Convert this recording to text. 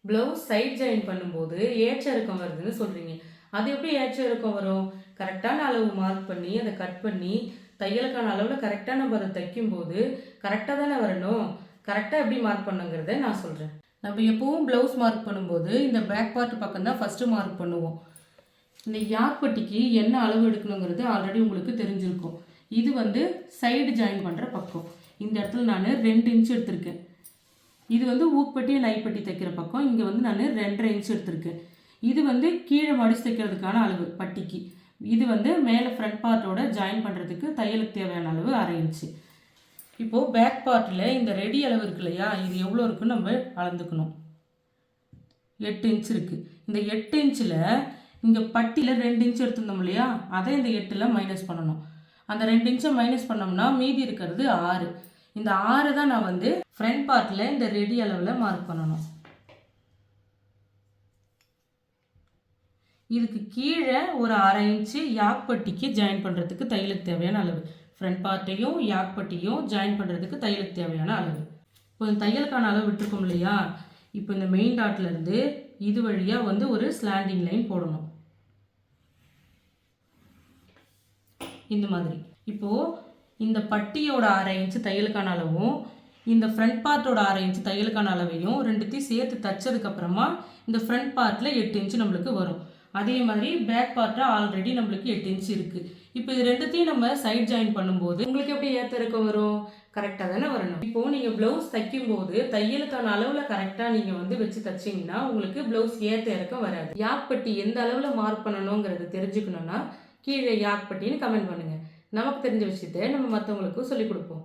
Blouse side join பண்ணும்போது ஏற்ற இறக்கம் வருதுன்னு சொல்கிறீங்க. அது எப்படி ஏற்ற இறக்கம் வரும்? கரெக்டான அளவு மார்க் பண்ணி அதை கட் பண்ணி தையலுக்கான அளவில் கரெக்டாக நம்ம அதை தைக்கும்போது கரெக்டாக தானே வரணும். கரெக்டாக எப்படி மார்க் பண்ணுங்கிறத நான் சொல்கிறேன். நம்ம எப்பவும் ப்ளவுஸ் மார்க் பண்ணும்போது இந்த பேக் பார்ட் பக்கம் தான் ஃபஸ்ட்டு மார்க் பண்ணுவோம். இந்த யாக்பட்டிக்கு என்ன அளவு எடுக்கணுங்கிறது ஆல்ரெடி உங்களுக்கு தெரிஞ்சிருக்கும். இது வந்து சைடு ஜாயின் பண்ணுற பக்கம். இந்த இடத்துல நான் 2 இன்ச் எடுத்திருக்கேன். இது வந்து ஊக்பட்டி நைப்பட்டி தைக்கிற பக்கம். இங்கே வந்து நான் 2.5 இன்ச் எடுத்திருக்கேன். இது வந்து கீழே மடிச்சு தைக்கிறதுக்கான அளவு பட்டிக்கு. இது வந்து மேலே ஃப்ரண்ட் பார்ட்டோட ஜாயின் பண்ணுறதுக்கு தையலுக்கு தேவையான அளவு 1/2 இன்ச்சு. இப்போது பேக் பார்ட்டில் இந்த ரெடி அளவு இருக்கு இல்லையா, இது எவ்வளோ இருக்குன்னு நம்ம அளந்துக்கணும். 8 இன்ச் இருக்குது. இந்த 8 இன்ச்சில் இங்கே பட்டியில் 2 இன்ச் எடுத்துருந்தோம் இல்லையா, அதை இந்த 8ல் மைனஸ் பண்ணணும். அந்த 2 இன்ச்சை மைனஸ் பண்ணோம்னா மீதி இருக்கிறது 6. இந்த 6 தான் நான் வந்து ஃப்ரண்ட் பார்ட்டில் இந்த ரெடி அளவில் மார்க் பண்ணணும். இதுக்கு கீழே ஒரு 1/2 இன்ச்சு யாக்பட்டிக்கு ஜாயின் பண்ணுறதுக்கு தையலுக்கு தேவையான அளவு. ஃப்ரண்ட் பார்ட்டையும் யாக்பட்டியும் ஜாயின் பண்ணுறதுக்கு தையலுக்கு தேவையான அளவு. இப்போ இந்த தையலுக்கான அளவு விட்டுருக்கோம் இல்லையா, இப்போ இந்த மெயின் டாட்லேருந்து இது வழியாக வந்து ஒரு ஸ்லாண்டிங் லைன் போடணும். இந்த மாதிரி. இப்போது இந்த பட்டியோட 1/2 இன்ச்சு தையலுக்கான அளவும் இந்த ஃப்ரண்ட் பார்ட்டோட 1/2 இன்ச்சு தையலுக்கான அளவையும் ரெண்டுத்தையும் சேர்த்து தைச்சதுக்கப்புறமா இந்த ஃப்ரண்ட் பார்ட்டில் 8 இன்ச்சு நம்மளுக்கு வரும். அதே மாதிரி பேக் பார்ட்டில் ஆல்ரெடி நம்மளுக்கு 8 இன்ச்சு இருக்குது. இப்போ இது ரெண்டுத்தையும் நம்ம சைட் ஜாயின் பண்ணும்போது உங்களுக்கு எப்படி ஏற்ற இறக்கம் வரும்? கரெக்டாக தானே வரணும். இப்போது நீங்கள் ப்ளவுஸ் தைக்கும்போது தையலுக்கான அளவில் கரெக்டாக நீங்கள் வந்து வச்சு தைச்சிங்கன்னா உங்களுக்கு ப்ளவுஸ் ஏற்ற இறக்கம் வராது. யாக்பட்டி எந்த அளவில் மார்க் பண்ணணுங்கிறத தெரிஞ்சுக்கணுன்னா கீழே யாக்பட்டின்னு கமெண்ட் பண்ணுங்கள். நமக்கு தெரிஞ்ச விஷயத்தை நம்ம மற்றவங்களுக்கும் சொல்லிக் கொடுப்போம்.